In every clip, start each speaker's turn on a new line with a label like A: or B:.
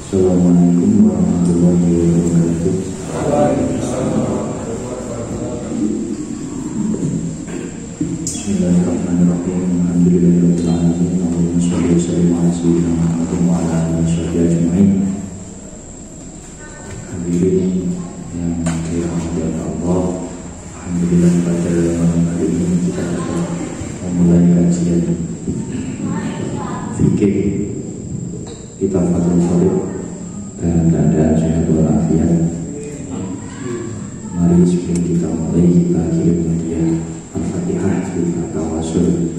A: Assalamualaikum warahmatullahi wabarakatuh. Bismillahirrahmanirrahim. Alhamdulillahirabbil alamin. Allahumma shalli wa sallim ala sayyidina Muhammad wa ala alihi washabihi ajmain. Hadirin yang dirahmati Allah, alhamdulillah pada malam hari ini kita dapat memulai kajian fikih kitab Fathul Qorib dalam keadaan sehat walafiat. Mari sebelum kita mulai kita kirim hadiah Al-Fatihah kita tawasul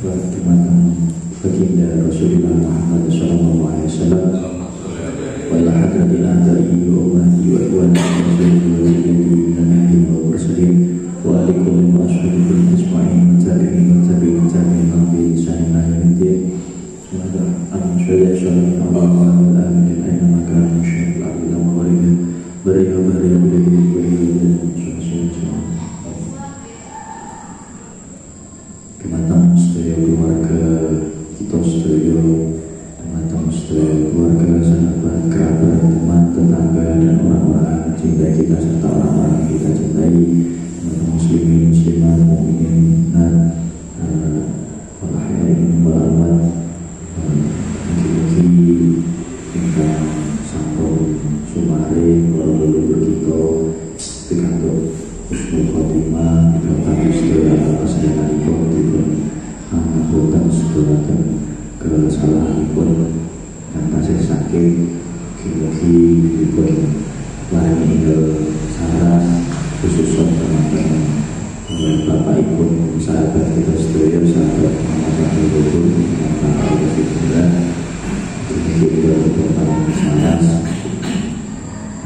A: dengan baginda Rasulullah Muhammad sallallahu alaihi wasallam wa ila hadratil adai wa ummati wa ikhwani wa nabiyyina wa mursalin wa alikum wa ashabihi ajma'in tabi'in bi ihsanin ila yaumil Assalamualaikum warahmatullahi Kematang sedaya keluarga kita sedaya, kematang sedaya keluarga, sahabat, kerabat, teman, tetangga dan orang-orang yang cintai kita serta orang-orang yang kita cintai, kematang muslimin, muslimat, mukminin, dan walahiyain walamat. Mugi-mugi ingkang sampun sumare para leluhur kita pikantuk husnul khotimah, pikantuk sedaya kesenanganipun dipun boten sedaya kesalahanipun dan tasih saking mugi-mugi dipun paringi ingkang saras khususun teman-teman oleh bapakipun sahabat kita sedaya, sahabat Muhammad leluhur Muhammad Rasulullah. Kita berpaling saras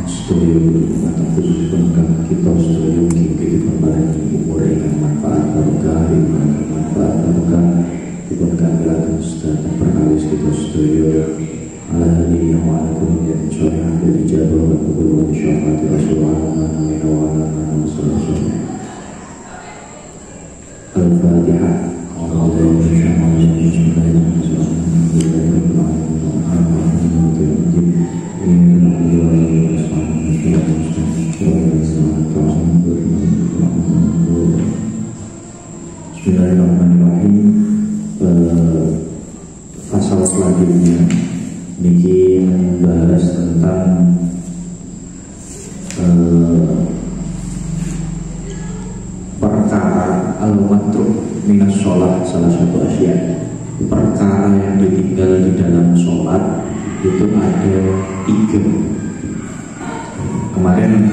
A: sedaya atau khususipun kita sedaya kita berpaling umur yang manfaat barokah, yang manfaat barokah dipun kangge sedaya perkawis kita sedaya ala hadirin wa ala kulli yang syariah dan ijabah wa qabul wa syafaat Rasulullah wa ala alihi Al-Fatihah. Bismillahirrahmanirrahim. Pasal selanjutnya niki membahas tentang perkara al-matruk minas sholat. Salah satu asya perkara yang ditinggal di dalam sholat itu ada 3. Kemarin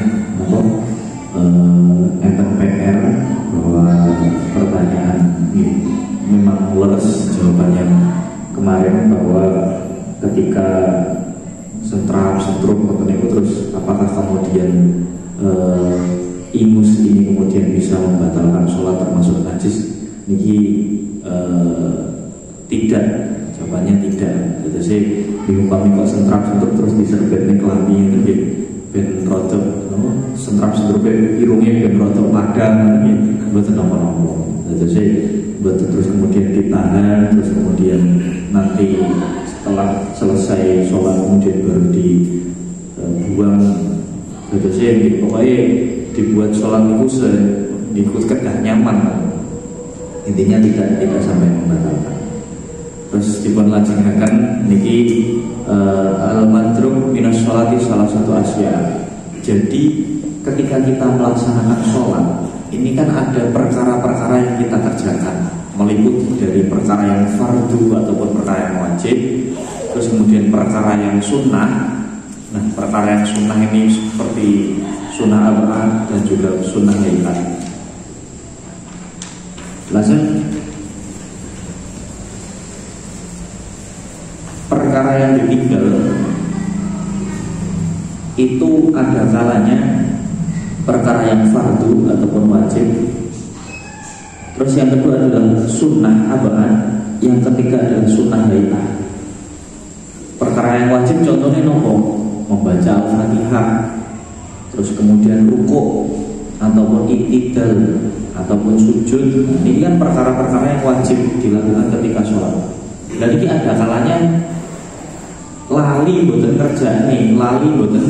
A: enten PR bahwa pertanyaan ini memang leres jawabannya kemarin, bahwa ketika sentrum terus apakah kemudian ingus ini kemudian bisa membatalkan sholat termasuk najis? Niki tidak, jawabannya tidak. Jadi saya diumpami kok sentrum terus diserbet nih kelambi itu ben rotok, sentrum irungnya ben rotok padang ini betul nama-nama. Jadi saya betul terus kemudian ditahan, terus kemudian nanti setelah selesai sholat kemudian baru dibuang. Jadi saya pokoknya dibuat sholat itu diikut kedah nyaman. Intinya tidak sampai membatalkan. Terus dipunlajengaken niki al-matruk minas sholati salah satu asya. Jadi ketika kita melaksanakan sholat ini kan ada perkara-perkara yang kita kerjakan, meliputi dari perkara yang fardu ataupun perkara yang wajib, terus kemudian perkara yang sunnah. Nah, perkara yang sunnah ini seperti sunnah abad dan juga sunnah hayat. Langsung perkara yang ditinggal itu ada kalanya perkara yang fardu ataupun wajib. Terus yang kedua adalah sunnah abad, yang ketiga adalah sunnah hayat. Perkara yang wajib contohnya nopo, membaca Al-Fatihah, terus kemudian rukuk ataupun i'tidal ataupun sujud. Ini kan perkara-perkara yang wajib dilakukan ketika sholat. Dan ini ada kalanya lali lali boten kerjane, lali boten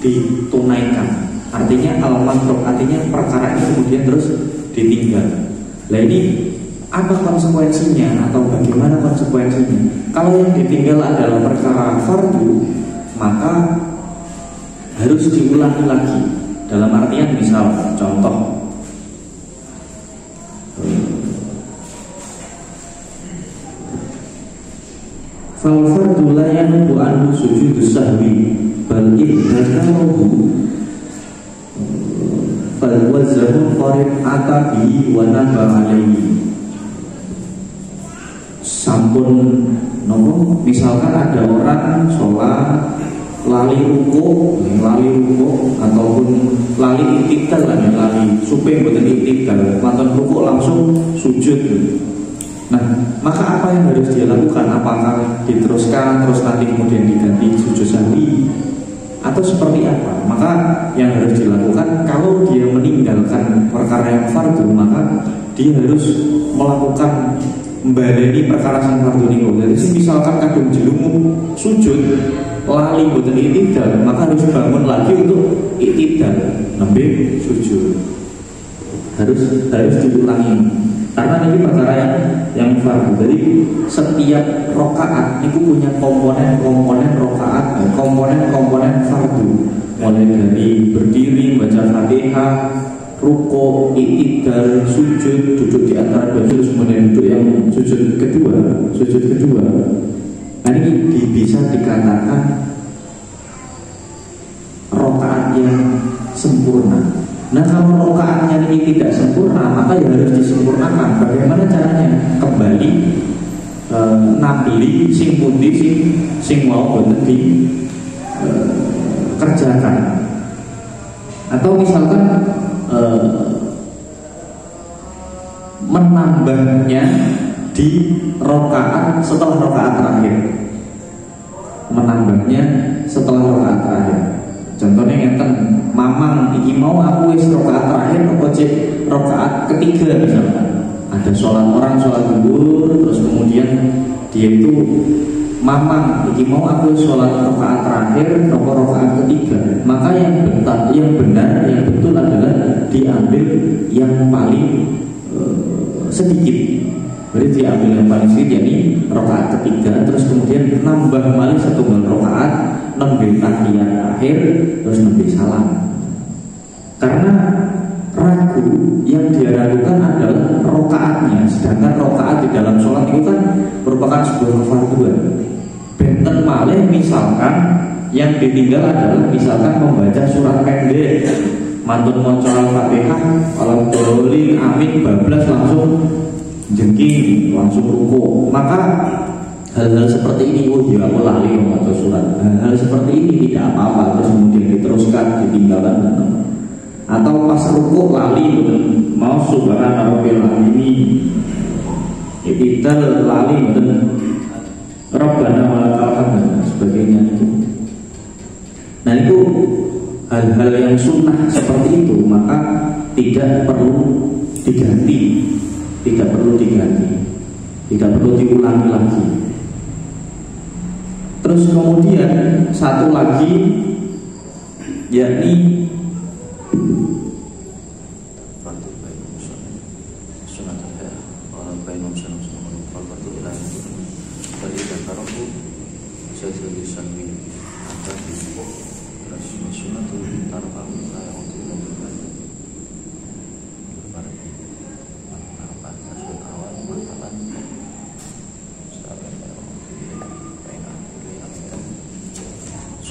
A: ditunaikan. Artinya al-matruk, artinya perkara ini kemudian terus ditinggal. Nah ini apa konsekuensinya atau bagaimana konsekuensinya? Kalau yang ditinggal adalah perkara fardu, maka harus diulangi lagi. Dalam artian misal contoh, fal fardu la yanubu anhu sujudus sahwi bal idzakaruhu fal wazahu farid atabi wa naba alaihi. Sampun nopo, misalkan ada orang sholat lali ruku ataupun lali iktidal lah, lali supaya boten iktidal, langsung ruku langsung sujud. Nah, maka apa yang harus dia lakukan? Apakah diteruskan terus nanti kemudian diganti sujud sahwi atau seperti apa? Maka yang harus dilakukan, kalau dia meninggalkan perkara yang fardu, maka dia harus melakukan mbadani perkara sing fardu niku. Jadi misalkan kadung jelungu sujud lali boten iktidal, maka harus bangun lagi untuk iktidal nembe sujud. Harus diulangi. Karena ini perkara yang fardu. Jadi setiap rokaat itu punya komponen rokaat, komponen fardu. Mulai dari berdiri, baca Fatihah, ruko, iktidal, sujud, duduk di antara dua juz, kemudian duduk yang sujud kedua. Nah ini bisa dikatakan rokaat yang sempurna. Nah kalau rokaatnya ini tidak sempurna, maka ya harus disempurnakan. Bagaimana caranya? Kembali nabli sing pundi sing mau boten di kerjakan. Atau misalkan menambahnya di rokaat setelah rokaat terakhir. Contohnya ngeten, mamang iki mau aku wis rokaat terakhir apa cek rokaat ketiga misalkan. Ada orang sholat zuhur, terus kemudian dia itu mamang iki mau aku sholat rokaat terakhir apa rokaat ketiga. Maka yang benar, yang betul adalah diambil yang paling sedikit. Jadi diambil yang paling sedikit, yakni rokaat ketiga, terus kemudian nambah malih satu rokaat, nembe tahiyat akhir, terus nembe salam. Karena ragu, yang dia ragukan adalah rokaatnya, sedangkan rokaat di dalam sholat itu kan merupakan sebuah kefarduan. Benten malih misalkan yang ditinggal adalah misalkan membaca surat pendek, mantun maca Al-Fatihah, Alhamdulillah, amin, bablas langsung jengking, langsung ruku. Maka hal-hal seperti ini, oh ya aku lali membaca surat, hal-hal seperti ini tidak apa-apa, terus kemudian diteruskan, ditinggalkan. Atau pas ruku lali, mau subhana rabbil ini, iktidal lali, Rabbana walakal hamd dan sebagainya itu. Nah itu hal-hal yang sunnah seperti itu, maka tidak perlu diganti, tidak perlu diulangi lagi. Terus kemudian satu lagi, yakni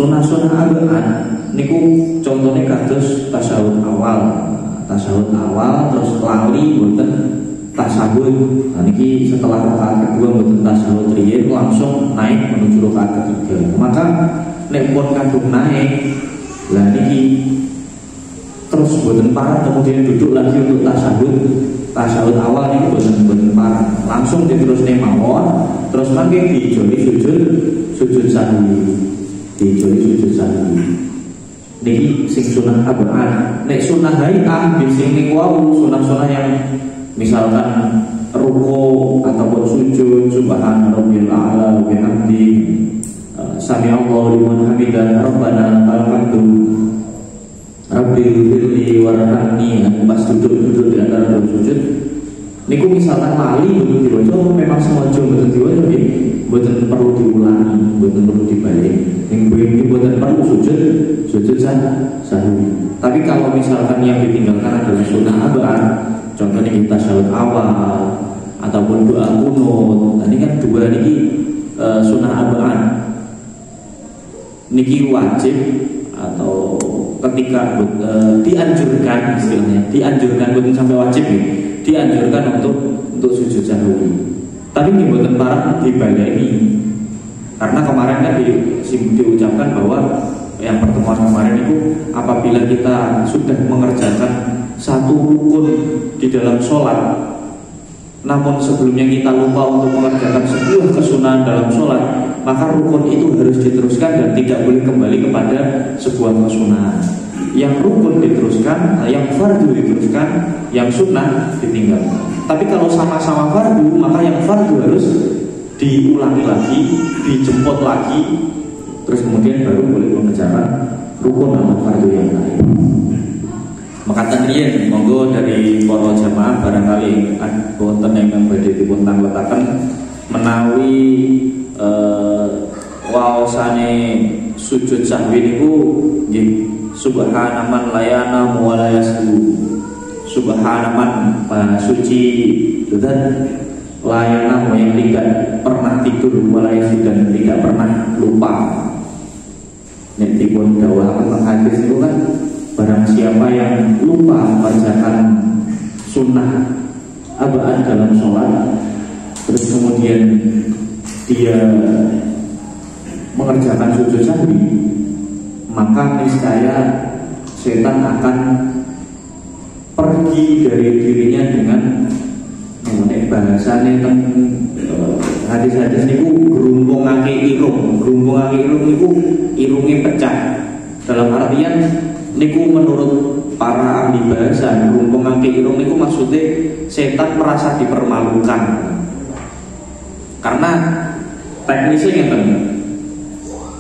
A: sunah-sunah arba'an niku contohnya kados tasyahud awal, terus lali boten tasyahud. Nah niki setelah rakaat kedua boten tasyahud riyin langsung naik menuju rakaat ketiga. Maka nek pun kadung naik, lah niki terus boten parah kemudian duduk lagi untuk tasyahud awal niki boten parah, langsung diterusne mawon, terus mangke dijoli sujud sahwi. Niki sing sunah arba'an. Nek sunah hai'ah sing niku wau sunah-sunah yang misalkan ruku ataupun sujud subhana rabbil a'la wa bihamdi, sami Allahu liman hamidah, Rabbana lakal hamdu, Rabbi ighfirli warhamni. Pas duduk di antara dua sujud niku misalkan lali betul diwaca memang sengaja betul diwaca nggih, mboten perlu diulangi, mboten perlu dibalik. Yang mboten perlu sujud sahwi. Tapi kalau misalkan yang ditinggalkan adalah sunnah abad, contohnya kita tasyahud awal ataupun doa kunut, ini kan dua niki sunnah abad niki wajib atau ketika dianjurkan, istilahnya dianjurkan, bukan sampai wajib nih, dianjurkan untuk sujud sahwi. Tapi ini bukan parah dibaleni, karena kemarin kan diucapkan bahwa yang pertemuan kemarin itu apabila kita sudah mengerjakan satu rukun di dalam sholat, namun sebelumnya kita lupa untuk mengerjakan sebuah kesunahan dalam sholat, maka rukun itu harus diteruskan dan tidak boleh kembali kepada sebuah kesunahan. Yang rukun diteruskan, yang fardu diteruskan, yang sunnah ditinggalkan. Tapi kalau sama-sama fardu, maka yang fardu harus diulangi lagi, dijemput lagi, terus kemudian baru boleh mengerjakan rukun atau fardu yang lain. Maka tadian monggo dari para jamaah barangkali wonten yang badhe dipun tangletaken menawi waosane sujud sahwi niku nggih subhanaman layana wa la yasbu. Subhanaman suci dan layana yang tidak pernah tidur mulai dan tidak pernah lupa. Nek dipun dawuhaken hadis itu kan barang siapa yang lupa membacakan sunnah abad dalam sholat, terus kemudian dia mengerjakan sujud sahwi, maka niscaya setan akan pergi dari dirinya dengan bahasane teng hadis-hadis niku grumpungake irung niku irunge pecah. Dalam artian niku menurut para ahli bahasa grumpungake irung niku maksudnya setan merasa dipermalukan. Karena teknisnya ngeten.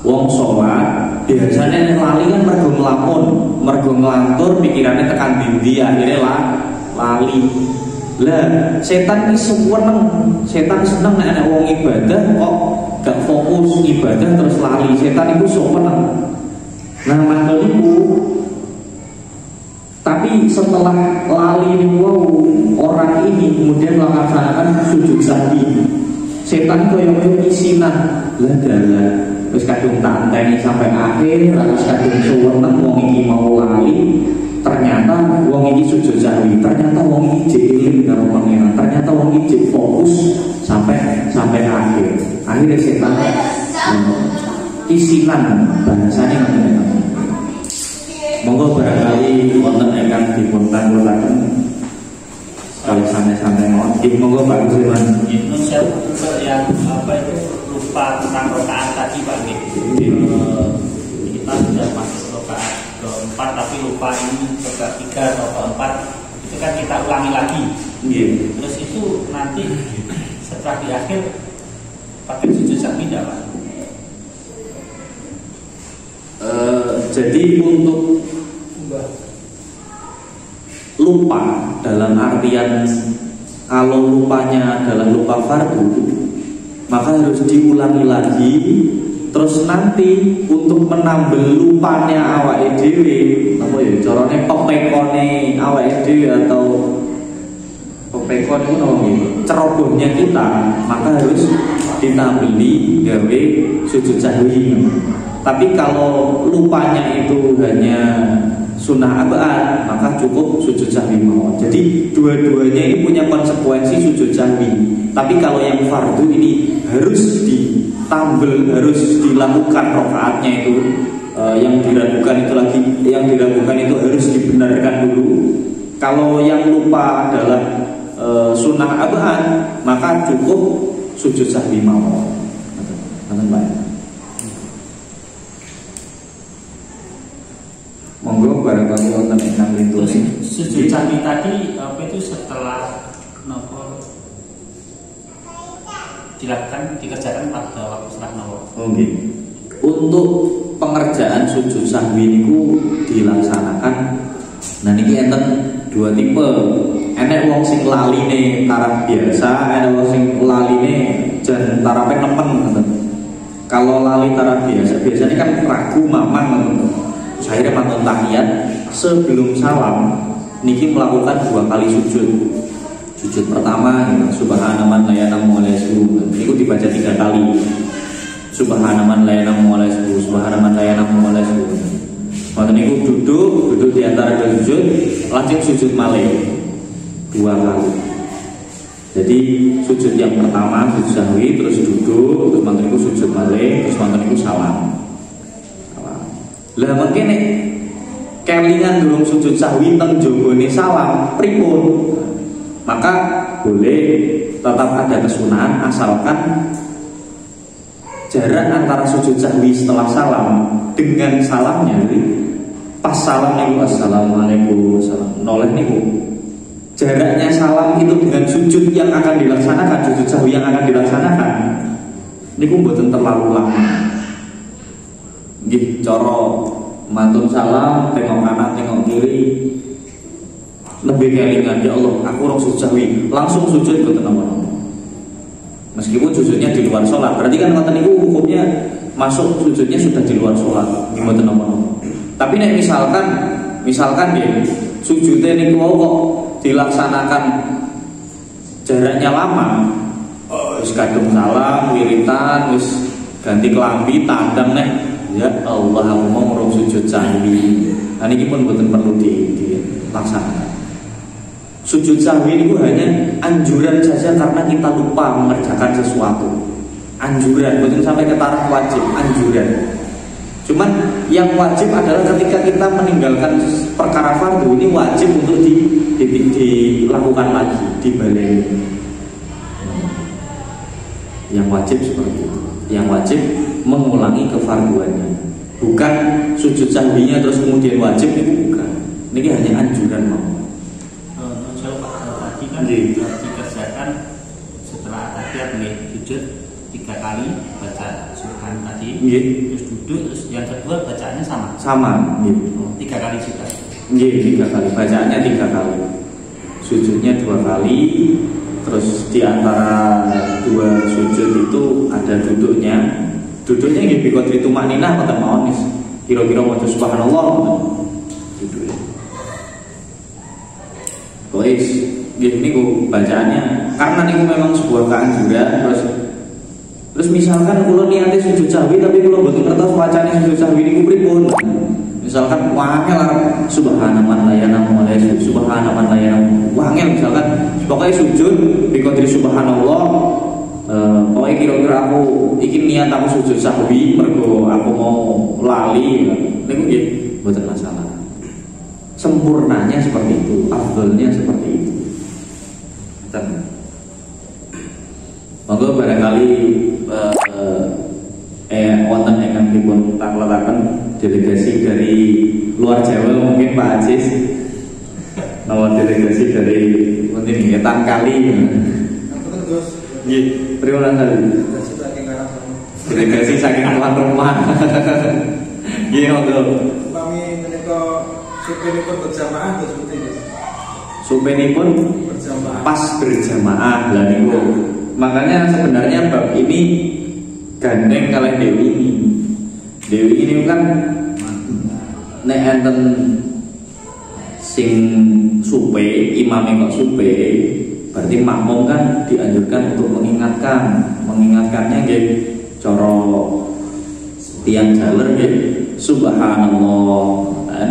A: Wong sholat biasanya lali kan mergo nglamun, mergo nglantur pikirannya tekan dindi, akhirnya lali. Lah setan iki setan seneng nek ana wong ibadah kok gak fokus ibadah terus lali. Setan iku seneng. Nah mangkel iku tapi setelah lali niku orang ini kemudian melaksanakan sujud sahwi. Setan koyo isinan lah dalan wis kadung tak enteni sampai akhir, terus kadung seneng wong iki mau lali. Ternyata wong iki sujud sahwi, ternyata wong iki jeeling karo pangeran, ternyata wong iki fokus sampai akhir. Akhirnya setan isinan bahasanya ngoten. Monggo barangkali wonten ingkang dipun tanggulaken sekali santai-santai mawon. Monggo Pak Sulaiman.
B: Itu saya yang itu lupa tentang rakaat tadi Pak. Kita sudah masuk rakaat ke-4 tapi lupa ini ke-3 atau ke-4 itu kan kita ulangi lagi. Terus itu nanti setelah di akhir pakai sujud sahwi tidak Pak?
A: Jadi untuk lupa dalam artian kalau lupanya adalah lupa fardu, maka harus diulangi lagi. Terus nanti untuk menambal lupanya awake dhewe, apa ya carane pepekone awake dhewe atau pepekon itu namanya cerobohnya kita, maka harus ditambeli gawe sujud sahwi. Tapi kalau lupanya itu hanya sunnah abad, maka cukup sujud sahwi mawon. Jadi dua-duanya ini punya konsekuensi sujud sahwi. Tapi kalau yang fardu ini harus ditambel, harus dilakukan rakaatnya itu. Yang diragukan itu harus dibenarkan dulu. Kalau yang lupa adalah sunnah abad, maka cukup sujud sahwi mawon. Monggo barangkali wonten ingkang lintus.
B: Sujud sahwi tadi apa itu setelah nopo dilakukan dikerjakan pada waktu setelah nopo?
A: Oh nggih. untuk pengerjaan sujud sahwi niku dilaksanakan. Nah niki enten dua tipe. Enek wong sing laline taraf biasa, enek wong sing laline jan tarape nemen ngoten. Kalau lali taraf biasa, biasanya kan ragu mamang ngoten. Akhirnya mantun tahiyat sebelum salam niki melakukan 2 kali sujud. Sujud pertama ya, subhanaman la yanamu alaihi suruh. Niku dibaca 3 kali. Subhanaman la yanamu alaihi suruh, subhanaman la yanamu alaihi suruh. Maka niku duduk di antara dua sujud, langsung sujud malih 2 kali. Jadi sujud yang pertama sujud sahwi, terus duduk, terus mantan niku sujud malih, terus mantan niku salam. Lah mungkin nek kelingan durung sujud sahwi teng jogone salam pripun? Maka boleh tetap ada kesunahan asalkan jarak antara sujud sahwi setelah salam dengan salamnya, pas salam niku assalamualaikum noleh niku jaraknya salam itu dengan sujud yang akan dilaksanakan, sujud sahwi yang akan dilaksanakan niku mboten terlalu lama. Nggih, cara mantun salam tengok kanan tengok kiri lebih kelingan, ya Allah aku rong sujud sahwi langsung sujud mboten napa-napa. Meskipun sujudnya di luar sholat, berarti kan ngoten niku hukumnya masuk sujudnya sudah di luar sholat, mboten napa-napa. Tapi nek misalkan ya sujudnya niku kok dilaksanakan jaraknya lama, wis kadung salam wiritan wis ganti kelambi tandang nek ya Allah aku mau ngurung sujud sahwi. Nah niki pun mboten perlu dilaksanakan. Sujud sahwi itu hanya anjuran saja karena kita lupa mengerjakan sesuatu. Anjuran, bukan sampai ke taraf wajib, anjuran. Cuman yang wajib adalah ketika kita meninggalkan perkara fardu ini wajib untuk dilakukan lagi, dibalik. Yang wajib seperti itu. Yang wajib mengulangi kefarduannya. Bukan sujud sahwinya terus kemudian wajib, itu bukan. Ini hanya anjuran mau.
B: Dikerjakan setelah tahiyat sujud 3 kali baca subhan tadi, terus duduk, terus yang kedua bacaannya sama
A: gitu.
B: 3 kali juga.
A: 3 kali bacaannya 3 kali, sujudnya 2 kali, terus di antara 2 sujud itu ada duduknya gitu biqadri tumaninah kata maonis kira-kira maca subhanallah duduk. Boys gini niku bacaannya karena niku memang sebuah keanjuran. Terus misalkan kula niate sujud sahwi tapi kula mboten ngertos wacane sujud sahwi niku pripun. Misalkan wangel subhanaman la yanamu alaihi subhanaman la yanamu wangel misalkan pokoknya sujud biqadri subhanallah pokoknya kira-kira aku iki niat aku sujud sahwi mergo aku mau lali niku nggih mboten masalah. Sempurnanya seperti itu, afdolnya seperti itu. Monggo barangkali wonten ingkang dipun takletaken delegasi dari luar Jawa mungkin Pak Aziz, nama delegasi dari mungkin Ngetan Kali. Nggih, terima kasih. Delegasi saking tuan rumah. Nggih, monggo.
C: Kami menika supinipun berjamaah terus putih.
A: Supinipun pas berjamaah lah niku. Makanya sebenarnya bab ini gandeng kalih Dewi ini. Dewi ini kan nek enten sing supe, imame kok supe, berarti makmum kan dianjurkan untuk mengingatkannya nggih cara tiang jaler nggih subhanallah.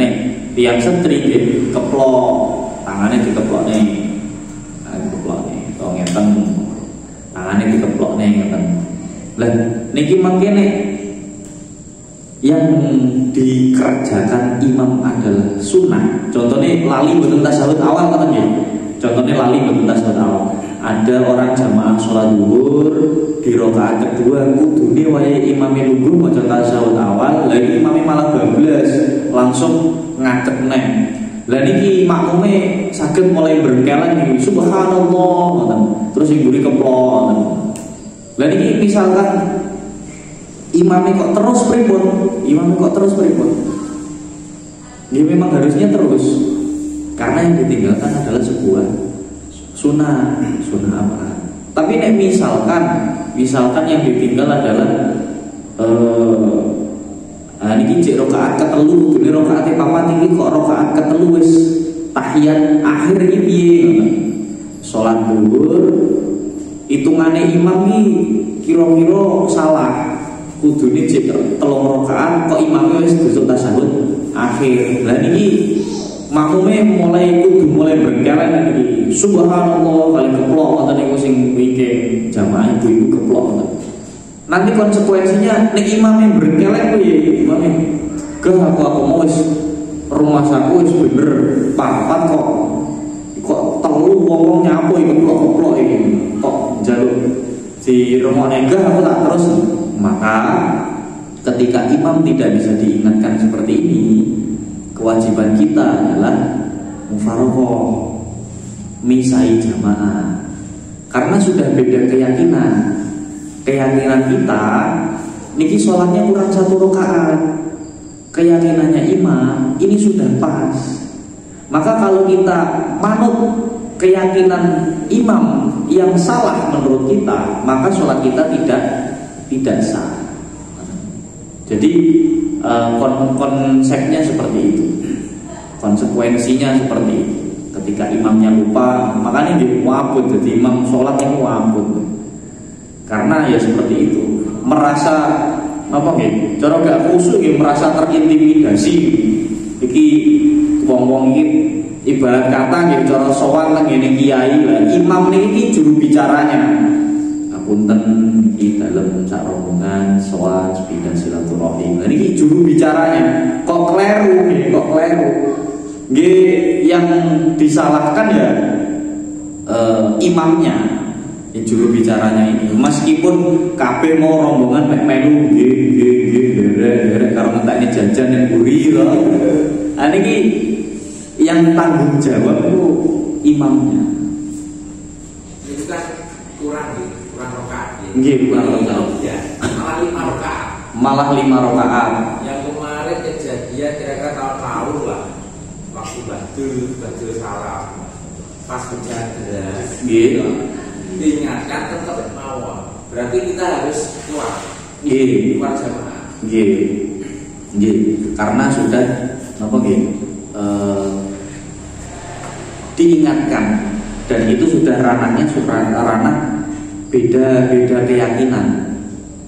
A: Nek tiang setri nggih keplok tangannya dikeplokne. Kok ngeten tangannya dikeplokne ngeten. Lah niki mangkene yang dikerjakan imam adalah sunnah. Contohnya lali mboten tasyahud awal kan ya. Contohnya lali mboten tasyahud awal. Ada orang jamaah sholat zuhur di rakaat kedua kudune wae imame lungguh maca tasyahud awal, lagi imame malah bablas langsung ngadeg neh. Lah niki makmume saged mulai berkeleng subhanallah ngoten. Terus ibu keplok ngoten. Lah niki misalkan imamnya kok terus pripun? Ya memang harusnya terus, karena yang ditinggalkan adalah sebuah sunnah amalan. Tapi nek misalkan yang ditinggal adalah ini cek rokaat ketelu, ini rokaat papat ini kok rokaat ketelu wis tahiyat akhir iki piye? Salat zuhur hitungane imam iki kira-kira salah. Kudune cek 3 rakaat kok imamnya wis duduk tasyahud akhir. Lah niki makmume mulai berkelek iki. Subhanallah kali keplok ngoten niku sing wike jamaah ibu-ibu keplok ngoten. Nanti konsekuensinya nek imamnya berkelek piye? Imamnya aku mau wis rumah saku wis bener papat kok telu wong nyapu iki keplok iki. Kok njaluk di rumah negah aku tak terus. Maka ketika imam tidak bisa diingatkan seperti ini, kewajiban kita adalah mufaroqah, misai jamaah. Karena sudah beda keyakinan kita niki sholatnya kurang 1 rakaat, keyakinannya imam ini sudah pas. Maka kalau kita manut keyakinan imam yang salah menurut kita, maka sholat kita tidak sah. Jadi konsepnya seperti itu, konsekuensinya seperti itu. Ketika imamnya lupa, makanya dia wabut. Jadi imam sholatnya wabut. Karena ya seperti itu, merasa apa nih? Cara gak khusyuk, merasa terintimidasi. Iki wong-wong iki ibarat kata gitu, cara sowan nang ngene kiai lah. Imam niki juru bicaranya. Punten di dalam sak rombongan soal sepeda silaturahim. Ini juru bicaranya kok kleru. Yang disalahkan ya imamnya, ya juru bicaranya ini. Meskipun kabeh mau rombongan melu derek karo ngentekne jajan yang buri loh. Ini yang tanggung jawab itu imamnya.
C: Itu kan kurang rakaat.
A: Nggih, kurang rakaat.
C: Ya,
A: malah 5 rakaat.
C: Yang kemarin kejadian kira-kira tahun lah. Waktu badul salam. Pas berjalan.
A: Nggih.
C: Diingatkan tetap mau. Berarti kita harus keluar.
A: Nggih,
C: keluar jamaah.
A: Nggih. Karena sudah apa nggih? Diingatkan, dan itu sudah ranah beda keyakinan.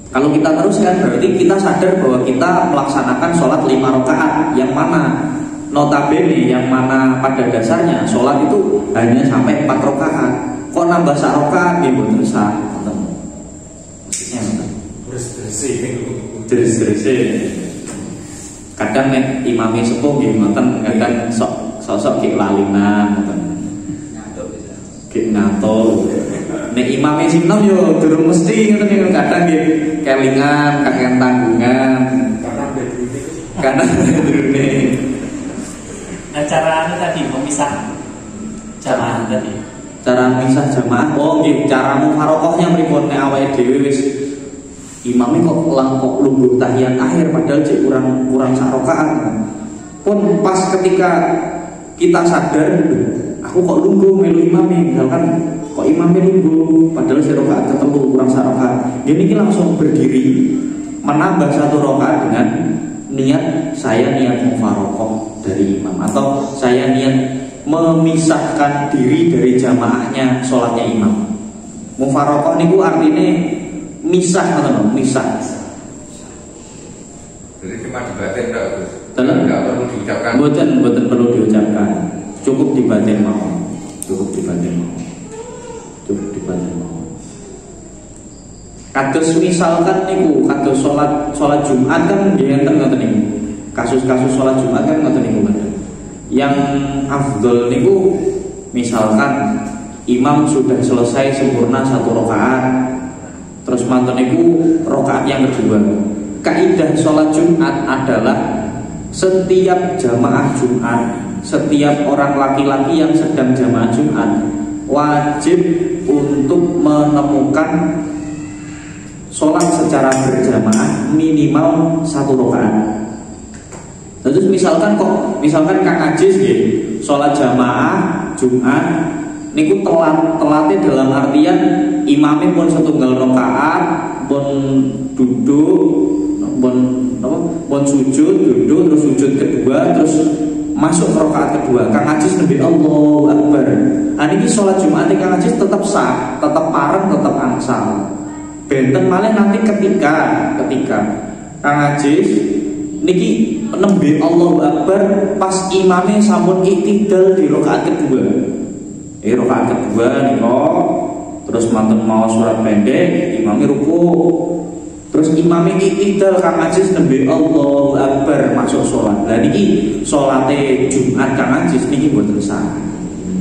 A: Kalau kita teruskan berarti kita sadar bahwa kita melaksanakan sholat 5 rakaat, yang mana notabene, yang mana pada dasarnya sholat itu hanya sampai 4 rakaat. Kok nambah 1 rakaat ya mboten sah. Maksudnya bersih. Kadang nek imame sepuh nggih ngoten, kadang sosok ki lalinan ngoten. Ngatur. Nek imame sinom yo durung mesti ngoten niku, kadang nggih kelingan, kakek tanggungan. Karena bedrune.
B: Nah, cara tadi memisah jamaah tadi.
A: Cara memisah jamaah, oh nggih, cara mufaroqahnya pripun nek awake dhewe wis imame kok lungguh tahiyat akhir padahal cek kurang 1 rakaat. Pun pas ketika kita sadar, aku kok lungguh melu imame, misalkan kok imame lungguh padahal 1 rakaat ketemu kurang 1 rakaat. Jadi kita langsung berdiri menambah 1 rakaat dengan niat saya niat mufaroqah dari imam, atau saya niat memisahkan diri dari jamaahnya sholatnya imam. Mufaroqah niku artinya misah, misah.
D: Jadi cuma dibatin enggak, Gus?
A: Enggak
D: perlu diucapkan.
A: Mboten perlu diucapkan. Cukup dibatin mau. Kados misalkan niku, kados sholat Jumat kan nggih enten ngoten niku. Kasus-kasus sholat Jumat kan ngoten niku kan. Yang afdol niku misalkan imam sudah selesai sempurna 1 rakaat, terus mantan niku rakaat yang kedua. Kaidah sholat Jumat adalah setiap jamaah Jumat, setiap orang laki-laki yang sedang jamaah Jumat wajib untuk menemukan sholat secara berjamaah minimal 1 rakaat. Terus misalkan Kang Ajis nggih sholat jamaah Jumat niku telatnya dalam artian imamnya pun 1 rakaat, pun duduk, pun sujud, duduk terus sujud kedua, terus masuk ke rakaat kedua. Kang Ajis nembe Allahu Akbar. Niki sholat Jumat Kang Ajis tetap sah, tetap pareng, tetap angsal. Benten malih nanti ketika Kang Ajis niki nembe Allahu Akbar pas imamnya sampun iktidal di rakaat kedua. Rakaat kedua niko terus manten mau surat pendek, imamnya ruku. Terus imamnya iktidal Kang Ajis nembe Allahu Akbar masuk sholat. Lah niki sholate Jumat Kang Ajis niki mboten sah.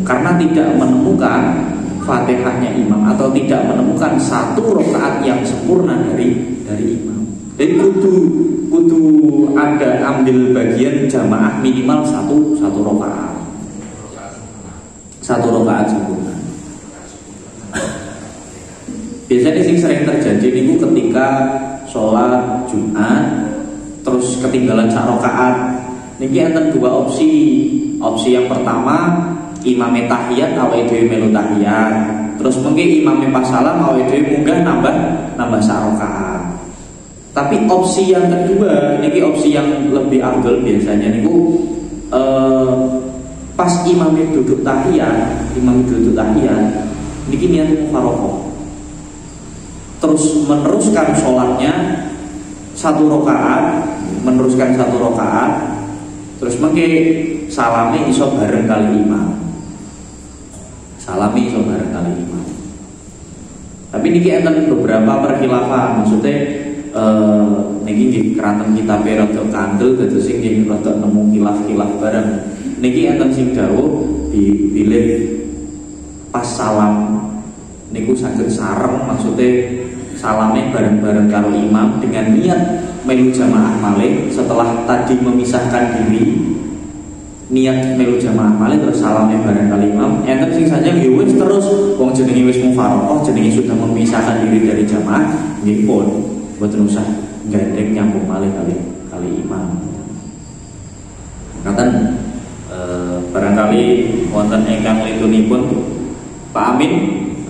A: Karena tidak menemukan Fatihahnya imam atau tidak menemukan 1 rakaat yang sempurna dari imam. Jadi kudu ada ambil bagian jamaah minimal 1 rakaat. 1 rakaat sempurna. Biasanya sih sering terjadi niku ketika sholat Jumat terus ketinggalan 1 rakaat. Niki enten 2 opsi. Opsi yang pertama imame tahiyat awake dhewe melu tahiyat. Terus mengki imame pas salam awake dhewe munggah nambah 1 rakaat. Tapi opsi yang kedua, niki opsi yang lebih afdal biasanya niku pas imamnya duduk tahiyat, niki niat mufaroqah. Terus meneruskan sholatnya 1 rakaat, terus mengki salame iso bareng kali imam. Tapi niki enten beberapa perkhilafan, maksudnya niki nggih keranten kitabe rada kandel dados sing nggih rada nemu khilaf-khilaf bareng. Niki enten sing dawuh dipilih pas salam niku saged sareng, maksudnya salame bareng-bareng karo imam dengan niat melu jamaah malih setelah tadi memisahkan diri. Niat melu jamaah malih terus salame bareng kali imam. Enten sing sanjang ya wis terus wong jenenge wis mufaroqah, jenenge sudah memisahkan diri dari jamaah, nggih pun mboten usah gandeng nyambung malih kali imam. Ngaten barangkali wonten ingkang litunipun Pak Amin.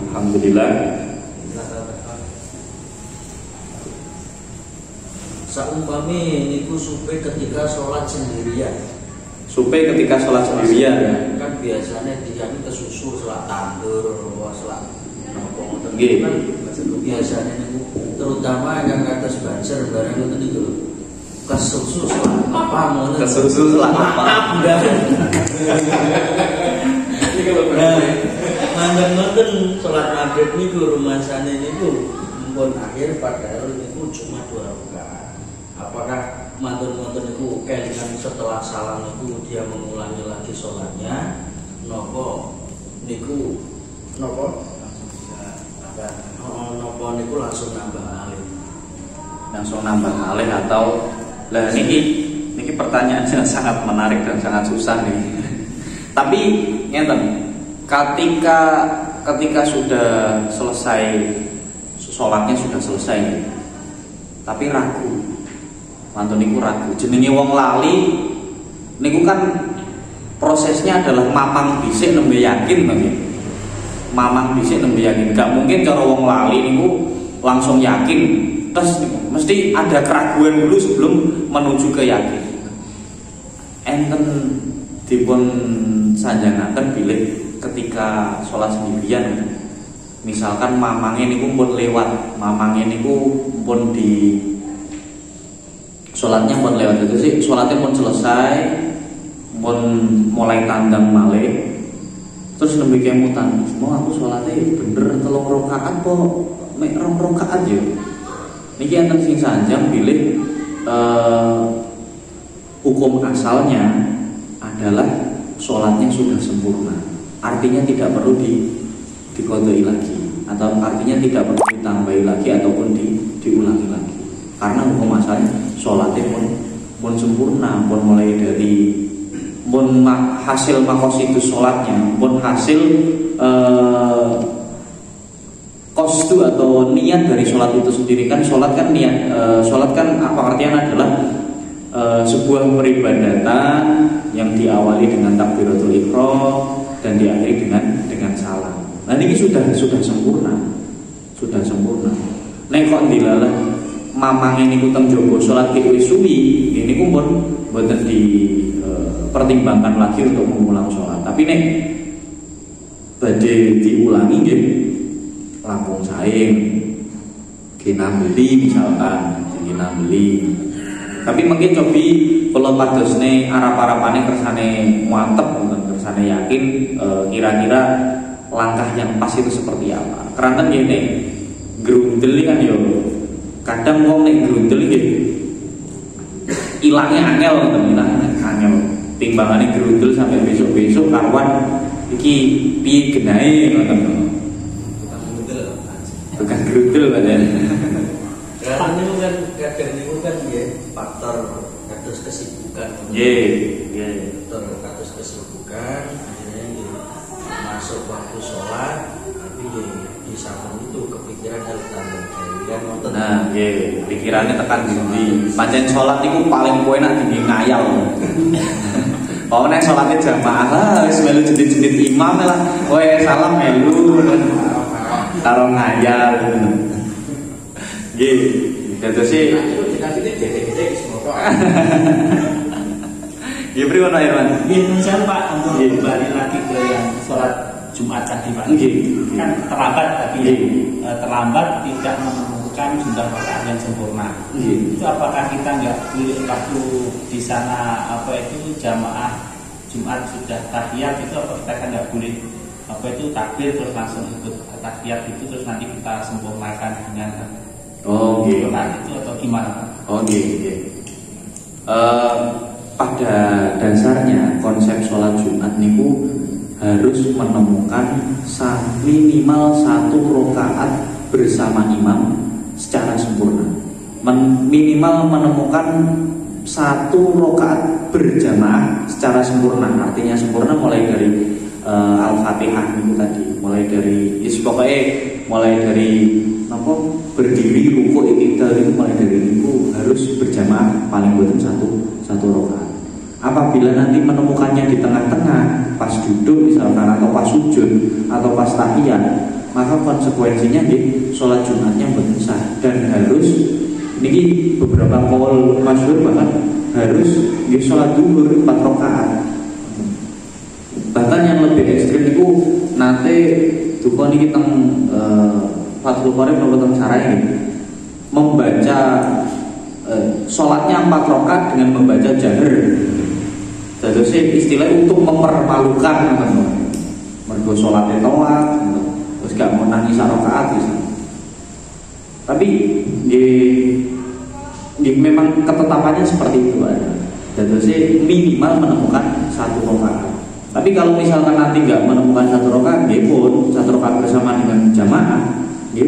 A: Alhamdulillah.
E: Saumpami niku supe ketika sholat sendirian.
B: Kan biasanya dia kesusu selat tandur, selat nopo ngoten kan biasanya niku terutama yang atas banser barang ngoten niku kesusu selat apa ngoten.
A: Kesusu selat apa?
B: Iki kalau ngoten salat maghrib niku rumasane niku mumpun akhir padahal niku cuma 2 rakaat. Apakah mantun-mantun itu kelingan setelah salam itu dia mengulangi lagi sholatnya nopo niku langsung nambah malih atau lah niki pertanyaannya sangat menarik dan sangat susah nih. Tapi ngeten, ketika sudah selesai sholatnya sudah selesai tapi ragu, mantun niku ragu, jenenge wong lali niku kan prosesnya adalah mamang dhisik nembe yakin to nggih. Mamang dhisik nembe yakin. Gak mungkin cara wong lali niku langsung yakin. Terus mesti ada keraguan dulu sebelum menuju ke yakin. Enten dipun sanjangaken bilih ketika sholat sendirian. Misalkan mamangnya niku pun lewat, mamangnya niku pun di sholatnya pun lewat itu sih, sholatnya pun selesai, pun mulai tandang malih, terus nembe kemutan, mau aku sholatnya bener 3 rakaat kok, mek 2 rakaat yo. Niki enten sing sanjang pilih hukum asalnya adalah sholatnya sudah sempurna, artinya tidak perlu dikodoi lagi, atau artinya tidak perlu ditambahi lagi ataupun diulangi lagi. Karena hukum asalnya sholatnya pun sempurna, pun mulai dari pun hasil makosidus sholatnya, pun hasil
A: qasdu atau niat dari sholat itu sendiri kan sholat kan niat sholat kan apa artinya adalah sebuah peribadatan yang diawali dengan takbiratul ihram dan diakhiri dengan salam. Nah ini sudah sempurna, Nek kok dilalah mamang ini kuteng jogo sholat wis suwi, ini pun mboten dipertimbangkan lagi untuk mengulang sholat. Tapi nek badhe diulangi nggih langkung saing kena beli misalkan kena beli. Tapi mungkin cobi kalau padosne arap-arapane kersane mantep kersane yakin kira-kira langkah yang pas itu seperti apa. Karena gini grundel kan yo kadang wong nek grundel iki ilangnya angel timbangane grundel sampai besok-besok karuan iki piye genahe ngoten. Bukan grundel badan.
E: Kan itu kan kadang itu kan ya faktor kados kesibukan. Faktor kados kesibukan akhirnya masuk waktu sholat tapi di samping itu kepikiran hal tambah kan nonton.
A: Nah, pikirannya tekan di pancen sholat itu paling enak di ngayal. Kalau nek sholatnya jamaah lah, wis melu jedit-jedit imam lah, kowe salam melu karo ngayal. Dados sih
C: dikasihnya gede-gede semoga.
A: Pripun Pak Irwan?
B: Misal Pak untuk kembali lagi ke yang sholat Jumat tadi Pak. Kan terlambat tadi. Terlambat tidak menemukan jumlah rakaat yang sempurna. Itu apakah kita nggak boleh waktu di sana jamaah Jumat sudah tahiyat itu apa kita kan nggak boleh takbir terus langsung ikut tahiyat itu terus nanti kita sempurnakan dengan itu atau gimana?
A: Pada dasarnya konsep sholat Jumat niku harus menemukan minimal 1 rakaat bersama imam secara sempurna. Minimal menemukan 1 rakaat berjamaah secara sempurna. Artinya sempurna mulai dari Al-Fatihah itu tadi, mulai dari berdiri ruku iktidal itu mulai dari itu harus berjamaah paling boten satu rakaat. Apabila nanti menemukannya di tengah-tengah pas duduk misalkan atau pas sujud atau pas tahiyat, maka konsekuensinya sholat Jumatnya boten sah dan harus ini beberapa kaul masyhur bahkan harus sholat zuhur 4 rakaat. Bahkan yang lebih ekstrim itu nanti duka niki teng Fathul Qorib teng Sarai membaca sholatnya 4 rakaat dengan membaca jahar. Jadi istilahnya untuk mempermalukan mergo sholatnya tawaf terus gak mau nangis rakaat gitu. Tapi memang ketetapannya seperti itu ada. Jadi minimal menemukan 1 rakaat. Tapi kalau misalkan nanti nggak menemukan 1 rakaat, pun 1 rakaat bersama dengan jamaah,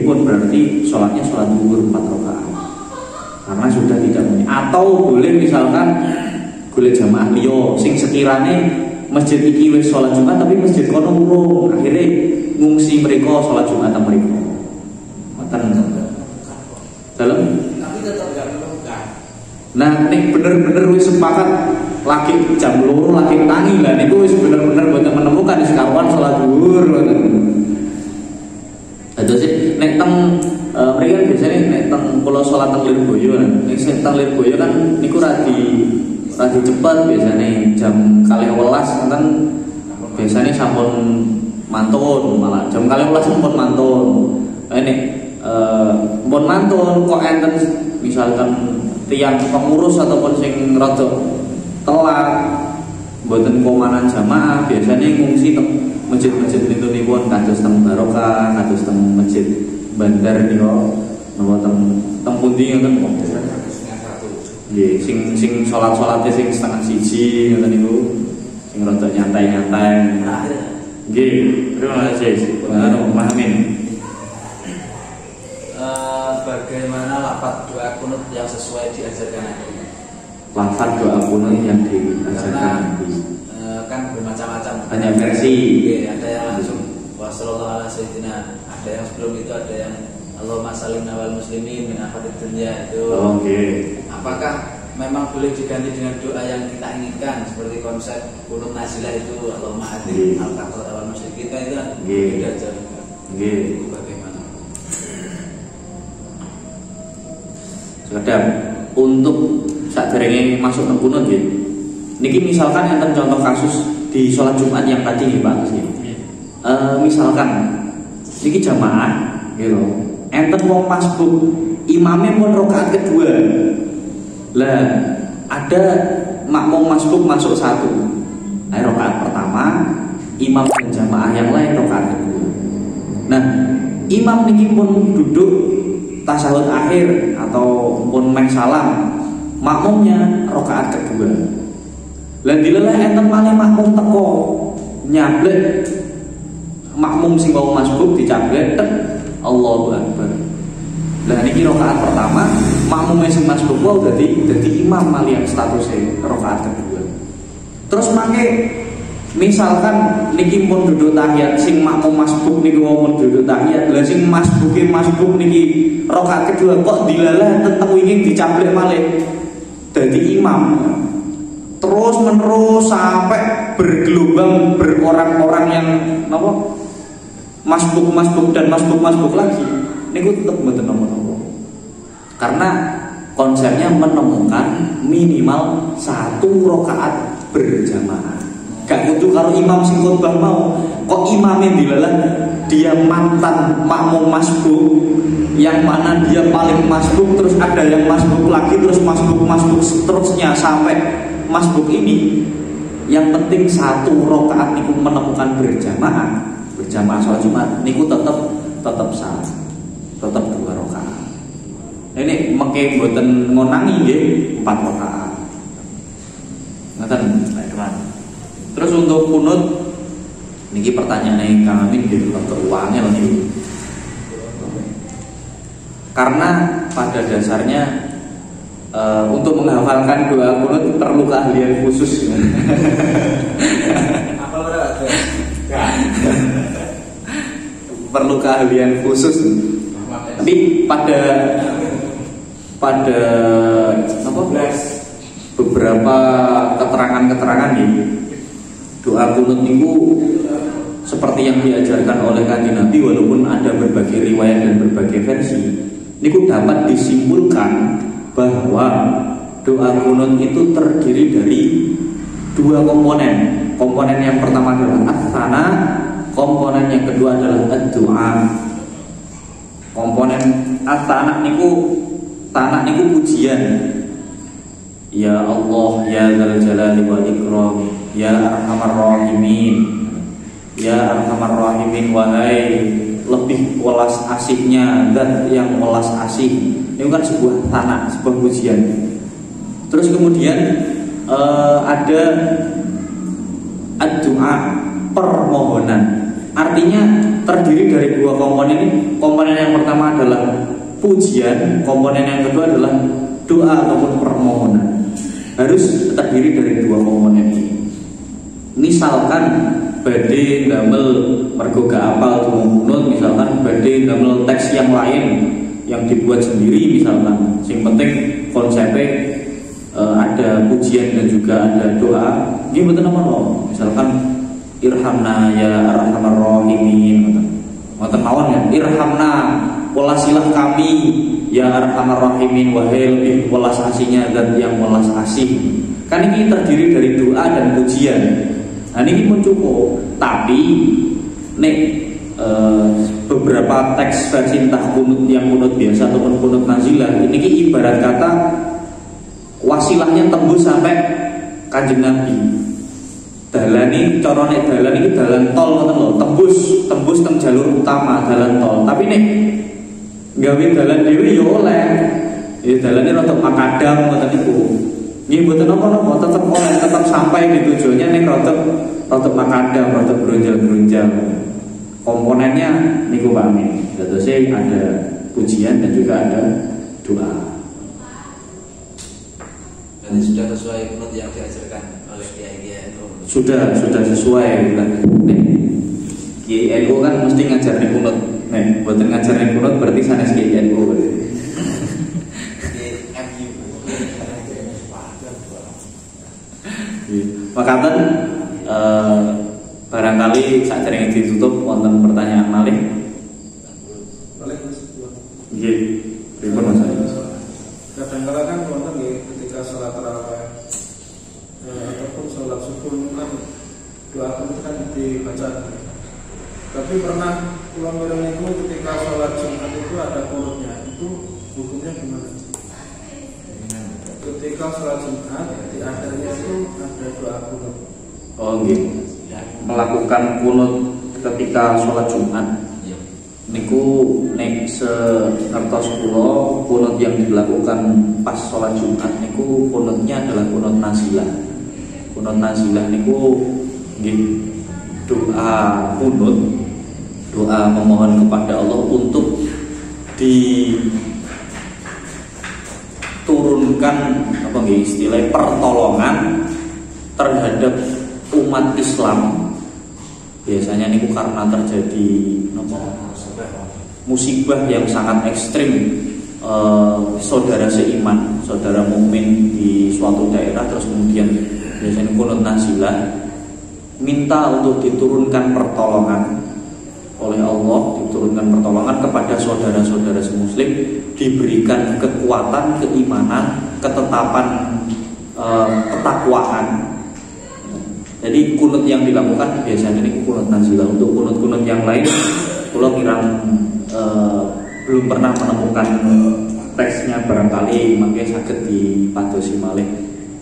A: pun berarti sholatnya sholat zuhur 4 rakaat. Karena sudah tidak boleh. Atau boleh misalkan boleh jamaah liyo, sing sekiranya masjid iki wis sholat Jumat tapi masjid kono urung, akhirnya ngungsi mereka sholat Jumat mereka. Matan dalam.
C: Tapi tetap nggak menemukan.
A: Nah, nek bener-bener wis sepakat laki jam loro laki tangi lah niku wis bener-bener boten menemukan di sekaruan salat zuhur ngoten. Sih nek teng mriki biasanya nek teng kula salat teng Lirboyo nek teng Lirboyo kan niku radi cepet biasanya jam 12 enten biasanya sampun mantun malah jam 12 sampun mantun. Nek mun mantun kok enten misalkan tiang pengurus ataupun sing rada telat mboten komanan jamaah biasanya ngungsi teng masjid-masjid pintunipun kados teng Barokah, kados teng masjid Bandar niku napa teng pundi ngoten kok. Nggih, sing salat-salate sing setengah siji ngoten niku sing rada nyantai-nyantai. Nggih, terima kasih. Mahamin.
E: Bagaimana lafaz doa kunut yang sesuai diajarkan Nabi?
A: Lafaz doa kunut yang diajarkan Nabi
E: kan bermacam-macam.
A: Banyak versi.
E: Ada yang langsung wassalamualaikum warahmatullahi wabarakatuh. Ada yang sebelum itu ada yang Allahumma salim nawal muslimin min afatid dunya itu.
A: Oke.
E: Apakah memang boleh diganti dengan doa yang kita inginkan seperti konsep qunut nazilah itu Allahumma adil al-kafar awal muslim kita itu beda jauh. Itu bagaimana?
A: Kadang untuk saderenge masuk nang kunut nggih. Niki misalkan enten contoh kasus di sholat Jumat yang tadi nggih Pak Gus. Misalkan niki jamaah gitu. Enten wong masbuk, imamnya pun rakaat kedua. Lah ada makmum masbuk masuk satu. Rakaat pertama, imam dan jamaah yang lain rakaat kedua. Nah, imam niki pun duduk tasahud akhir atau pun meh salam, makmumnya rakaat kedua. Lah dileleh enten malih makmum teko nyablek makmum sing wau masbuk dicablek Allahu Akbar. Lah niki rakaat pertama makmum sing masbuk wau dadi imam malih yang statusnya rakaat kedua. Terus mangke misalkan niki pun duduk tahiyat sing makmum masbuk niki wau pun duduk tahiyat, lah sing masbuk niki rakaat kedua kok dilalah tetep wingi dicablek malih dadi imam. Terus menerus sampai bergelombang berorang-orang yang napa masbuk dan masbuk lagi. Niku tetep mboten napa-napa. Karena konsepnya menemukan minimal 1 rakaat berjamaah. Gak kudu karo imam sing khotbah mau. Kok imamnya dilalah dia mantan makmum masbuk, yang mana dia paling masbuk, terus ada yang masbuk lagi, terus masbuk seterusnya sampai masbuk ini. Yang penting 1 rakaat niku menemukan berjamaah sholat Jumat niku tetap sah, tetap 2 rakaat. Ini mengke mboten ngonangi nggih 4 rakaat. Ngoten, teman. Terus untuk kunut niki pertanyaane Kang Amin nggih rada uangnya niki. Karena pada dasarnya untuk menghafalkan doa kunut perlu keahlian khusus.
E: Apa berarti?
A: Perlu keahlian khusus. Tapi pada beberapa keterangan ini doa kunut niku seperti yang diajarkan oleh Kanjeng Nabi, walaupun ada berbagai riwayat dan berbagai versi, niku dapat disimpulkan bahwa doa kunut itu terdiri dari 2 komponen. Komponen yang pertama adalah as-sana, komponen yang kedua adalah ad-du'a. Komponen as-sana niku pujian. Ya Allah, ya Dzal Jalali wal Ikram, ya Arhamar Rahimin. Ya Arhamar Rahimin, wahai lebih welas asihnya zat yang welas asih. Ini kan sebuah tanah, sebuah pujian. Terus kemudian ada ad-du'a, permohonan. Artinya terdiri dari 2 komponen ini. Komponen yang pertama adalah pujian, komponen yang kedua adalah doa ataupun permohonan. Harus terdiri dari 2 komponen ini. Misalkan badhe damel mergo gak apal kunut, misalkan badhe damel teks yang lain yang dibuat sendiri misalkan. Sing penting konsepnya ada pujian dan juga ada doa. Ini betul nomor. Misalkan irhamna ya arhamar rahimin. Ngoten mawon ya. Irhamna, welasilah kami ya arhamar rahimin, wahai lebih welas asihnya dan yang welas asih. Kan ini terdiri dari doa dan pujian. Nah ini pun cukup. Tapi nek beberapa teks versi entah kunut yang kunut biasa ataupun kunut nazilah, ini ibarat kata wasilahnya tembus sampai Kanjeng Nabi. Dalani corone dalan iki dalan tol ngoten lho, tembus teng jalur utama dalan tol. Tapi nek gawe dalan dhewe ya oleh. Ya dalane rada makadam ngoten niku. Nggih mboten napa-napa, tetep oleh, tetep sampai di tujuannya nek rada makadam, rada bronjal-bronjal. Komponennya niku Pak Amin. Terus ada pujian dan juga ada doa.
E: Dan sudah sesuai kunut yang diajarkan oleh Kiai itu.
A: Sudah sesuai. Kiai NU kan mesti ngajar kunut. Nek boten ngajarne kunut berarti sanes KNU berarti. Makaten barangkali sakderenge ditutup wonten pertanyaan malih.
F: Boleh Mas.
A: Nggih. Pripun Mas?
F: Kadang-kadang kan wonten nggih ketika salat tarawih ataupun salat subuh kan doa itu kan dibaca. Tapi pernah kula mireng niku ketika salat Jumat itu ada kunutnya. Itu hukumnya gimana? Ketika salat Jumat di akhirnya itu ada doa kunut.
A: Oh nggih. Melakukan kunut ketika sholat Jumat. Niku nek sengertos kula kunut yang dilakukan pas sholat Jumat niku kunutnya adalah kunut nazilah. Kunut nazilah niku nggih doa kunut, doa memohon kepada Allah untuk diturunkan apa nggih istilah pertolongan terhadap umat Islam. Biasanya niku karena terjadi musibah yang sangat ekstrim, saudara seiman, saudara mukmin di suatu daerah, terus kemudian biasanya kunut nazilah minta untuk diturunkan pertolongan oleh Allah, diturunkan pertolongan kepada saudara-saudara semuslim, diberikan kekuatan, keimanan, ketetapan, ketakwaan. Jadi kunut yang dilakukan biasanya ini kunut nazilah. Untuk kunut-kunut yang lain kula kirang belum pernah menemukan teksnya, barangkali makanya saged dipadosi malih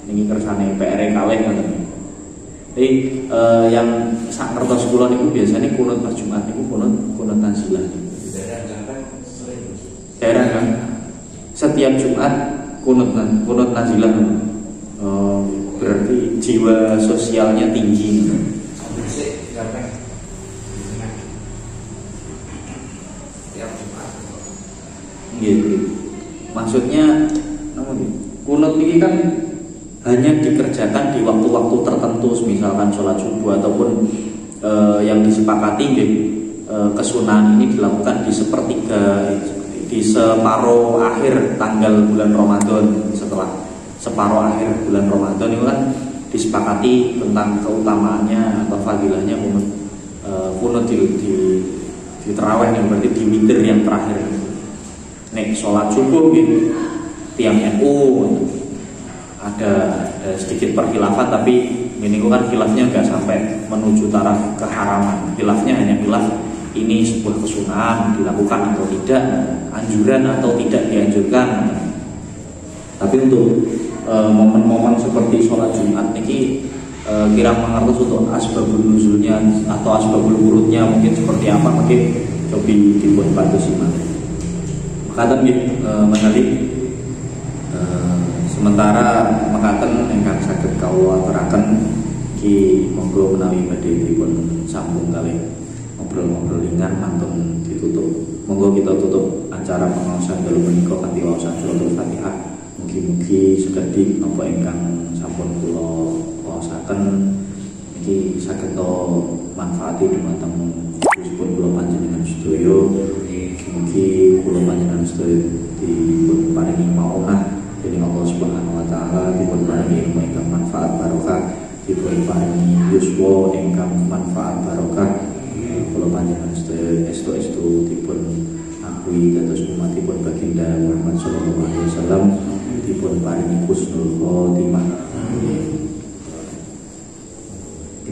A: niki kersane PR kalih ngoten. Jadi yang sak ngertos kula niku biasanya kunut pas Jumat niku kunut nazilah. Daerah kan setiap Jumat kunut nazilah. Berarti jiwa sosialnya tinggi. Gitu. Maksudnya, kunut ini kan hanya dikerjakan di waktu-waktu tertentu, misalkan sholat subuh ataupun yang disepakati, kesunahan ini dilakukan di sepertiga, di separuh akhir tanggal bulan Ramadan. Setelah separuh akhir bulan Ramadan itu kan disepakati tentang keutamaannya atau fadilahnya kunut di tarawih ini, berarti di witir yang terakhir. Nek sholat subuh gitu, tiang NU ada sedikit perkhilafan, tapi ini kan khilafnya nggak sampai menuju taraf keharaman. Khilafnya hanya khilaf ini sebuah kesunahan dilakukan atau tidak, anjuran atau tidak dianjurkan. Tapi untuk momen-momen seperti sholat Jumat ini kira mengerti untuk asbabul nuzulnya atau asbabul wurudnya mungkin seperti apa, mungkin coba dibuat pada simak. Makaten nggih Mas Ali. Sementara makaten ingkang saged kawula aturaken iki monggo menawi badhe dipun sambung kalih ngobrol-ngobrol ringan mantun ditutup. Monggo kita tutup acara pengaosan dalu menika kanthi waosan suratul Fatihah. Mugi-mugi sekedhik napa ingkang sampun kula waosaken iki saged manfaati dumateng pun kula panjenengan sedaya. Mugi kula panjenengan sedaya dipun paringi maunah dening Allah Subhanahu wa taala, dipun paringi ilmu ingkang manfaat barokah, dipun paringi yuswa ingkang manfaat barokah. Kula panjenengan sedaya estu-estu dipun akui dados umatipun baginda Muhammad sallallahu alaihi wasallam, dipun paringi husnul khotimah.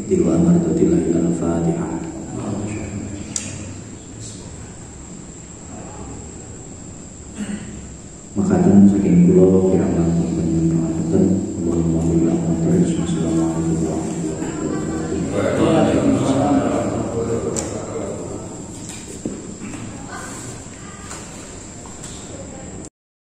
A: Ibtilu amardatillahi al-Fatihah. Makaten saking kula kirang langkung panjenengan pangapunten. Allahumma salli ala Muhammad. Assalamualaikum warahmatullahi wabarakatuh.